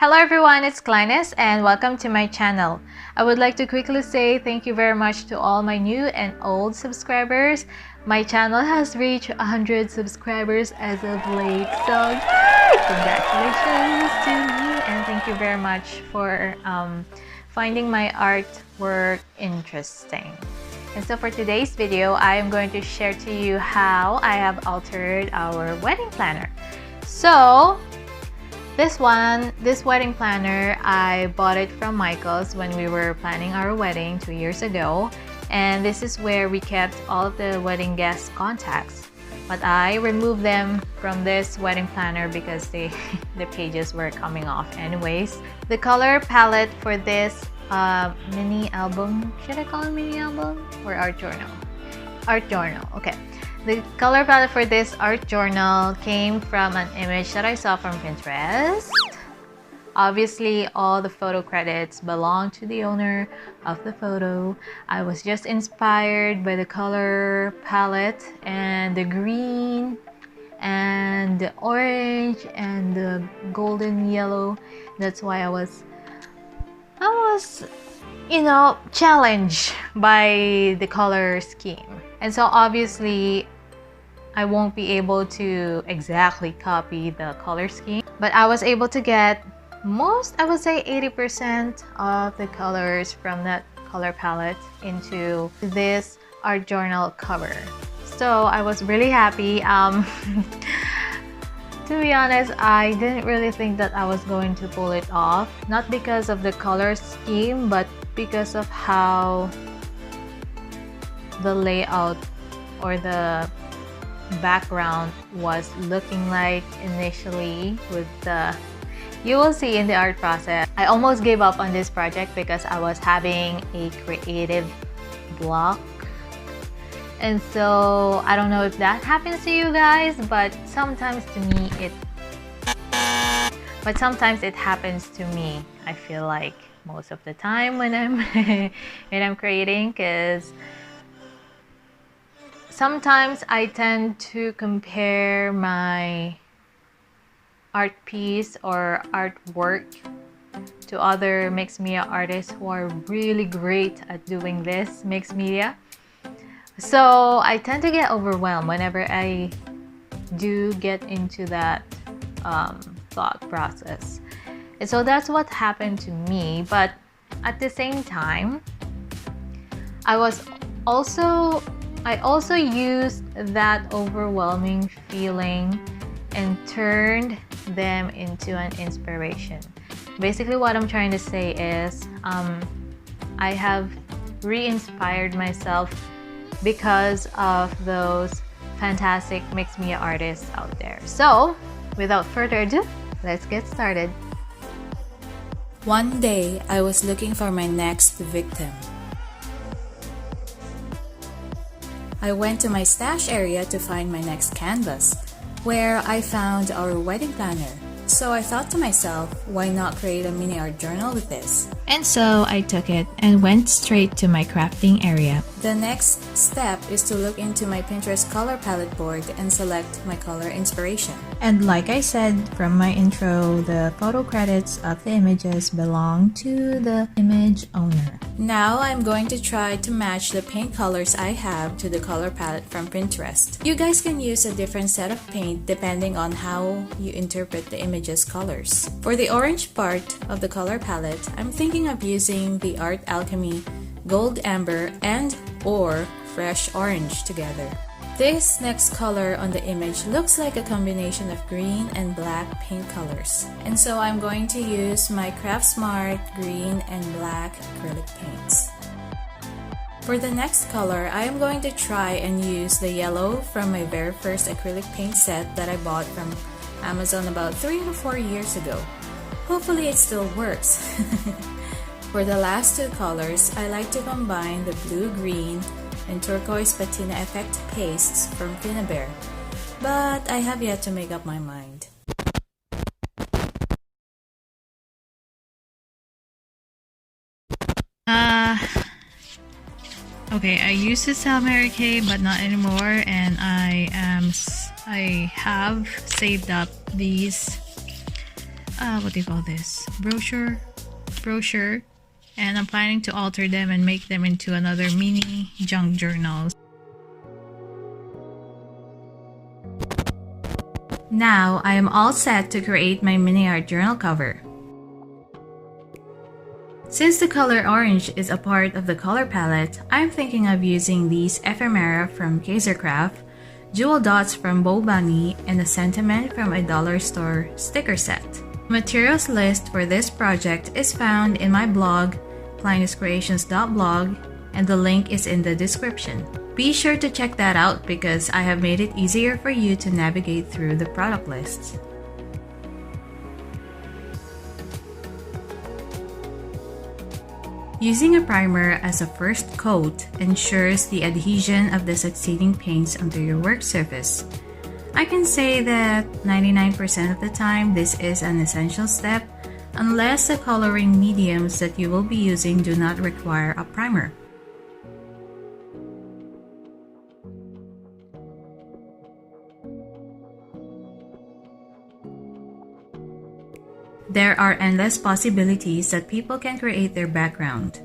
Hello everyone, it's Kleines and welcome to my channel. I would like to quickly say thank you very much to all my new and old subscribers. My channel has reached 100 subscribers as of late, so yay! Congratulations to me and thank you very much for finding my artwork interesting. And so for today's video, I am going to share to you how I have altered our wedding planner. So this wedding planner, I bought it from Michael's when we were planning our wedding 2 years ago. And this is where we kept all of the wedding guest contacts. But I removed them from this wedding planner because the pages were coming off anyways. The color palette for this mini album, should I call it mini album or art journal? Art journal, okay. The color palette for this art journal came from an image that I saw from Pinterest. Obviously, all the photo credits belong to the owner of the photo. I was just inspired by the color palette and the green and the orange and the golden yellow. That's why I was challenged by the color scheme. And so obviously, I won't be able to exactly copy the color scheme, but I was able to get most, I would say 80% of the colors from that color palette into this art journal cover. So I was really happy. To be honest, I didn't really think that I was going to pull it off. Not because of the color scheme, but because of how the layout or the background was looking like initially with the, you will see in the art process. I almost gave up on this project because I was having a creative block. And so I don't know if that happens to you guys, but sometimes to me sometimes it happens to me. I feel like most of the time when I'm creating, because sometimes I tend to compare my art piece or artwork to other mixed media artists who are really great at doing this mixed media. So I tend to get overwhelmed whenever I do get into that thought process. And so that's what happened to me. But at the same time, I also used that overwhelming feeling and turned them into an inspiration. Basically, what I'm trying to say is I have re-inspired myself because of those fantastic mixed media artists out there. So, without further ado, let's get started. One day, I was looking for my next victim. I went to my stash area to find my next canvas, where I found our wedding planner. So I thought to myself, why not create a mini art journal with this? And so I took it and went straight to my crafting area. The next step is to look into my Pinterest color palette board and select my color inspiration. And like I said from my intro, the photo credits of the images belong to the image owner. Now I'm going to try to match the paint colors I have to the color palette from Pinterest. You guys can use a different set of paint depending on how you interpret the image's colors. For the orange part of the color palette, I'm thinking of using the Art Alchemy Gold Amber and or Fresh Orange together. This next color on the image looks like a combination of green and black paint colors. And so I'm going to use my Craft Smart green and black acrylic paints. For the next color, I am going to try and use the yellow from my very first acrylic paint set that I bought from Amazon about 3 or 4 years ago. Hopefully it still works. For the last two colors, I like to combine the blue-green and turquoise patina effect pastes from Finnabair, but I have yet to make up my mind. Okay, I used to sell Mary Kay, but not anymore, and I have saved up these what do you call this? Brochure. And I'm planning to alter them and make them into another mini junk journal. Now I am all set to create my mini art journal cover. Since the color orange is a part of the color palette, I'm thinking of using these ephemera from Kaisercraft, jewel dots from Bow Bunny, and a sentiment from a dollar store sticker set. The materials list for this project is found in my blog, kleinescreations.blog, and the link is in the description. Be sure to check that out because I have made it easier for you to navigate through the product lists. Using a primer as a first coat ensures the adhesion of the succeeding paints onto your work surface. I can say that 99% of the time this is an essential step unless the coloring mediums that you will be using do not require a primer. There are endless possibilities that people can create their background.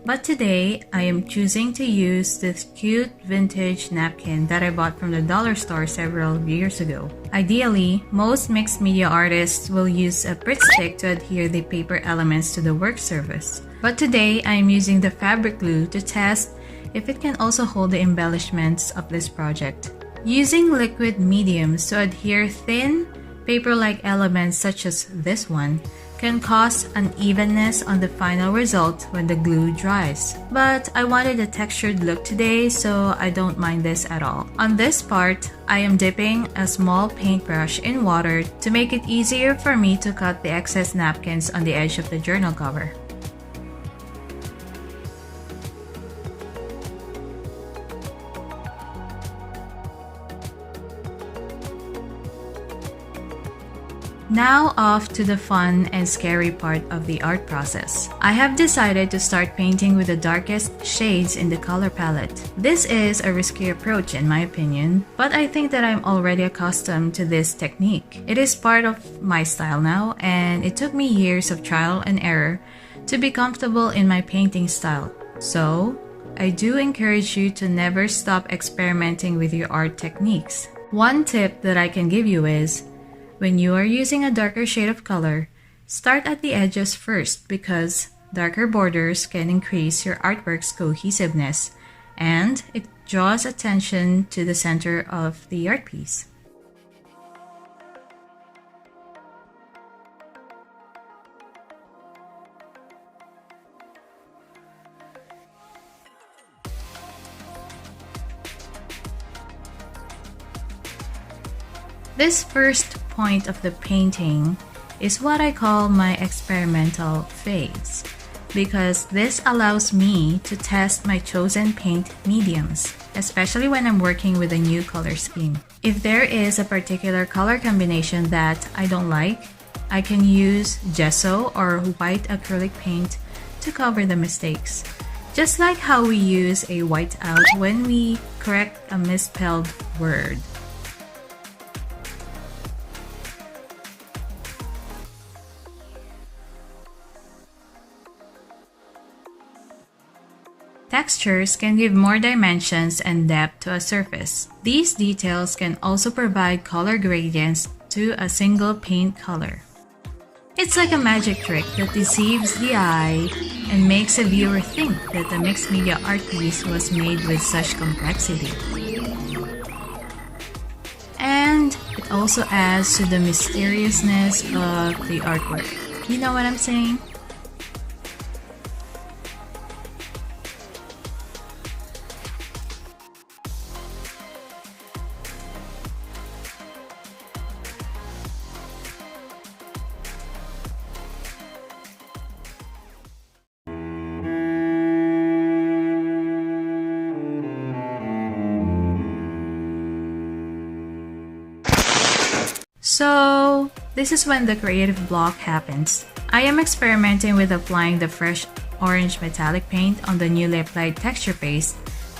But today, I am choosing to use this cute vintage napkin that I bought from the dollar store several years ago. Ideally, most mixed media artists will use a Pritt stick to adhere the paper elements to the work surface. But today, I am using the fabric glue to test if it can also hold the embellishments of this project. Using liquid mediums to adhere thin, paper-like elements such as this one can cause unevenness on the final result when the glue dries. But I wanted a textured look today, so I don't mind this at all. On this part, I am dipping a small paintbrush in water to make it easier for me to cut the excess napkins on the edge of the journal cover. Now off to the fun and scary part of the art process. I have decided to start painting with the darkest shades in the color palette. This is a risky approach in my opinion, but I think that I'm already accustomed to this technique. It is part of my style now, and it took me years of trial and error to be comfortable in my painting style. So, I do encourage you to never stop experimenting with your art techniques. One tip that I can give you is, when you are using a darker shade of color, start at the edges first because darker borders can increase your artwork's cohesiveness and it draws attention to the center of the art piece. This first point of the painting is what I call my experimental phase, because this allows me to test my chosen paint mediums, especially when I'm working with a new color scheme. If there is a particular color combination that I don't like, I can use gesso or white acrylic paint to cover the mistakes. Just like how we use a whiteout when we correct a misspelled word. Textures can give more dimensions and depth to a surface. These details can also provide color gradients to a single paint color. It's like a magic trick that deceives the eye and makes a viewer think that the mixed media art piece was made with such complexity. And it also adds to the mysteriousness of the artwork. You know what I'm saying? So, this is when the creative block happens. I am experimenting with applying the fresh orange metallic paint on the newly applied texture paste,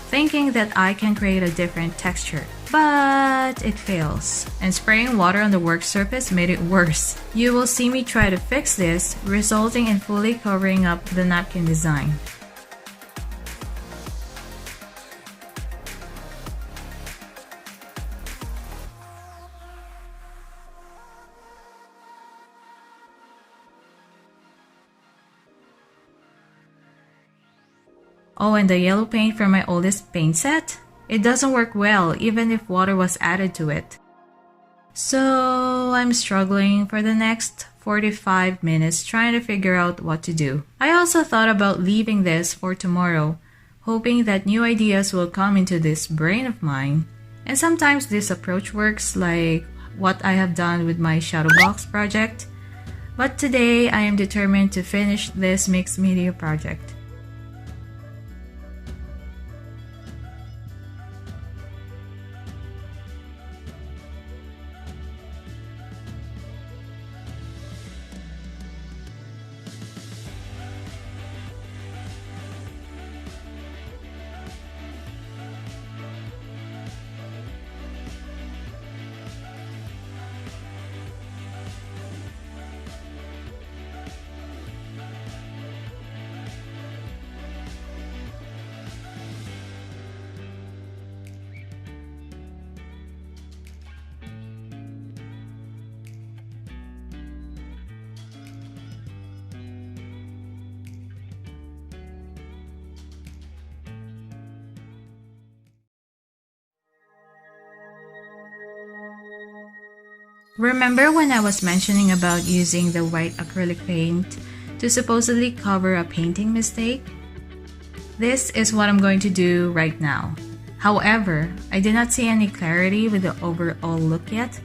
thinking that I can create a different texture. but it fails, and spraying water on the work surface made it worse. You will see me try to fix this, resulting in fully covering up the napkin design. Oh, and the yellow paint from my oldest paint set? It doesn't work well even if water was added to it. So I'm struggling for the next 45 minutes trying to figure out what to do. I also thought about leaving this for tomorrow, hoping that new ideas will come into this brain of mine. And sometimes this approach works, like what I have done with my shadow box project. But today I am determined to finish this mixed media project. Remember when I was mentioning about using the white acrylic paint to supposedly cover a painting mistake? This is what I'm going to do right now. However, I did not see any clarity with the overall look yet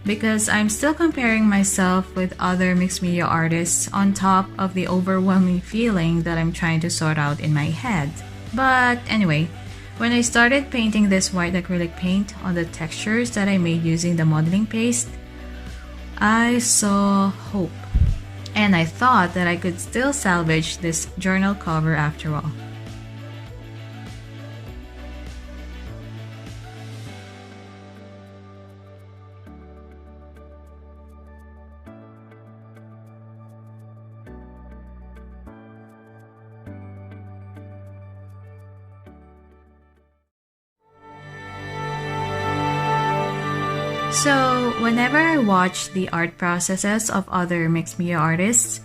because I'm still comparing myself with other mixed media artists on top of the overwhelming feeling that I'm trying to sort out in my head. But anyway, when I started painting this white acrylic paint on the textures that I made using the modeling paste, I saw hope, and I thought that I could still salvage this journal cover after all. So, whenever I watch the art processes of other mixed media artists,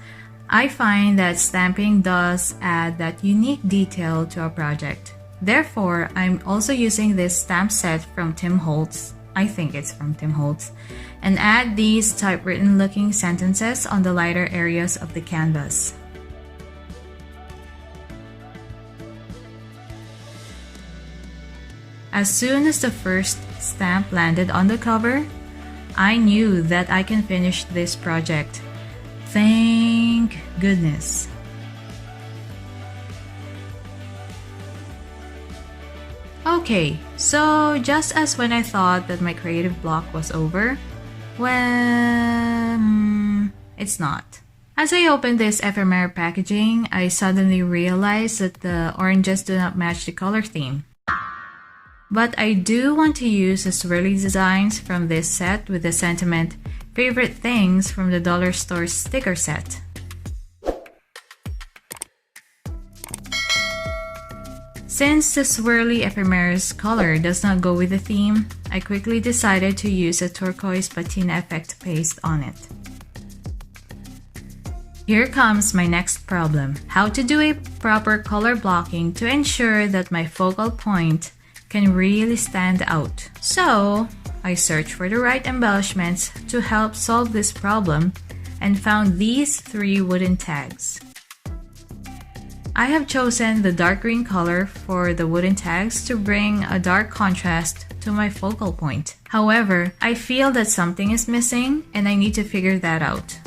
I find that stamping does add that unique detail to a project. Therefore, I'm also using this stamp set from Tim Holtz, I think it's from Tim Holtz, and add these typewritten looking sentences on the lighter areas of the canvas. As soon as the first stamp landed on the cover, I knew that I can finish this project. Thank goodness. Okay, so just as when I thought that my creative block was over, well, it's not. As I opened this ephemera packaging, I suddenly realized that the oranges do not match the color theme. But I do want to use the swirly designs from this set with the sentiment, favorite things from the dollar store sticker set. Since the swirly ephemera's color does not go with the theme, I quickly decided to use a turquoise patina effect paste on it. Here comes my next problem: how to do a proper color blocking to ensure that my focal point can really stand out. So, I searched for the right embellishments to help solve this problem and found these 3 wooden tags. I have chosen the dark green color for the wooden tags to bring a dark contrast to my focal point. However, I feel that something is missing and I need to figure that out.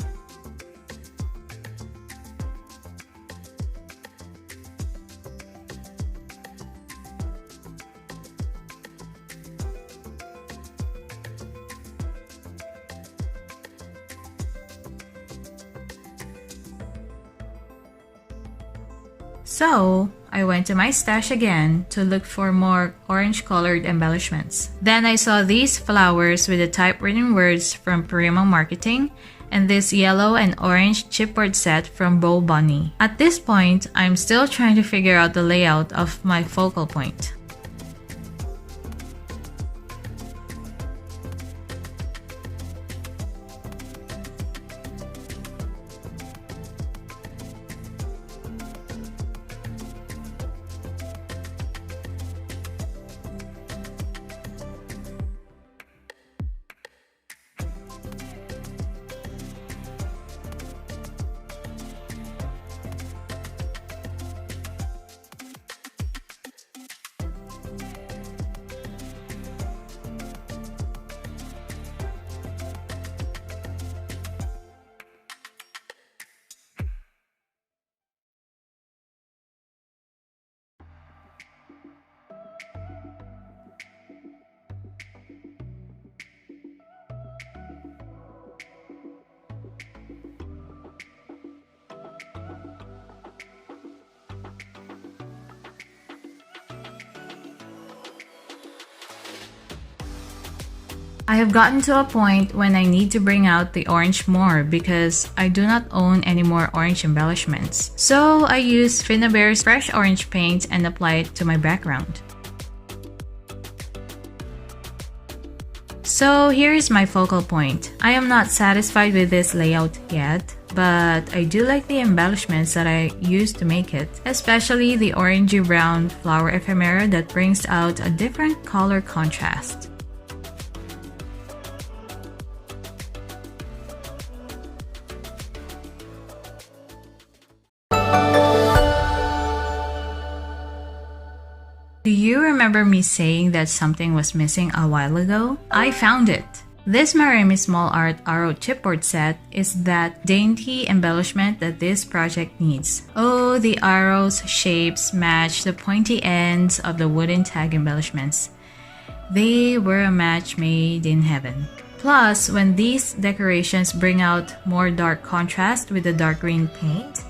So, I went to my stash again to look for more orange-colored embellishments. Then I saw these flowers with the typewritten words from Primo Marketing and this yellow and orange chipboard set from Bow Bunny. At this point, I'm still trying to figure out the layout of my focal point. I have gotten to a point when I need to bring out the orange more because I do not own any more orange embellishments. So I use Finnabare's fresh orange paint and apply it to my background. So here is my focal point. I am not satisfied with this layout yet, but I do like the embellishments that I used to make it, especially the orangey brown flower ephemera that brings out a different color contrast. Do you remember me saying that something was missing a while ago? I found it! This Maremi Small Art Arrow chipboard set is that dainty embellishment that this project needs. Oh, the arrows' shapes match the pointy ends of the wooden tag embellishments. They were a match made in heaven. Plus, when these decorations bring out more dark contrast with the dark green paint,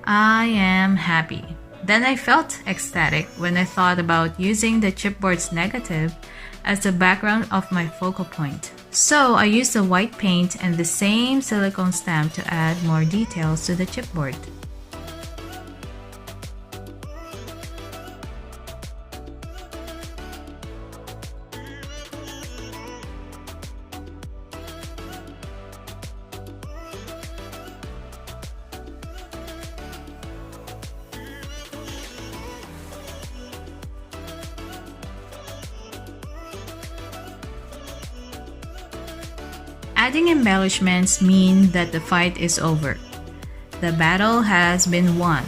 I am happy. Then I felt ecstatic when I thought about using the chipboard's negative as the background of my focal point. So I used the white paint and the same silicone stamp to add more details to the chipboard. Adding embellishments mean that the fight is over. The battle has been won.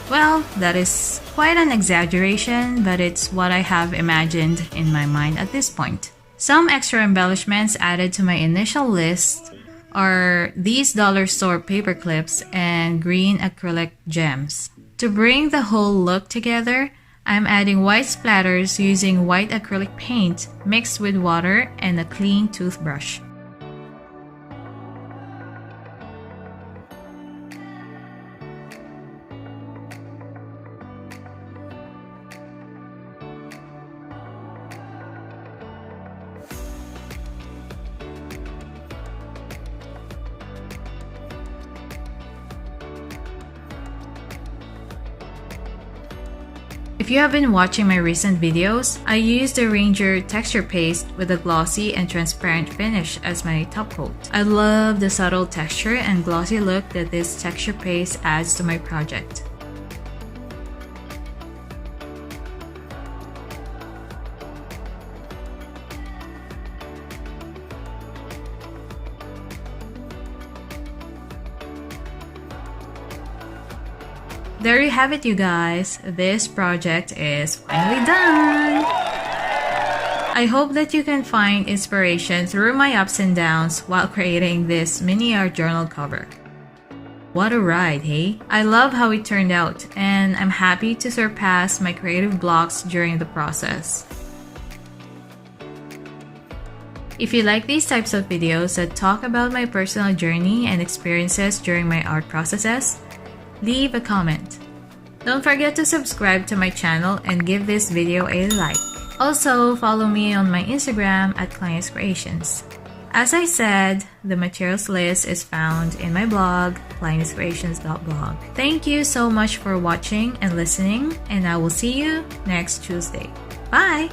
Well, that is quite an exaggeration, but it's what I have imagined in my mind at this point. Some extra embellishments added to my initial list are these dollar store paper clips and green acrylic gems. To bring the whole look together, I'm adding white splatters using white acrylic paint mixed with water and a clean toothbrush. If you have been watching my recent videos, I used the Ranger texture paste with a glossy and transparent finish as my top coat. I love the subtle texture and glossy look that this texture paste adds to my project. There you have it, you guys. This project is finally done! I hope that you can find inspiration through my ups and downs while creating this mini art journal cover. What a ride, hey? I love how it turned out, and I'm happy to surpass my creative blocks during the process. If you like these types of videos that talk about my personal journey and experiences during my art processes, leave a comment. Don't forget to subscribe to my channel and give this video a like. Also, follow me on my Instagram at Clients Creations. As I said, the materials list is found in my blog, clientscreations.blog. Thank you so much for watching and listening, and I will see you next Tuesday. Bye!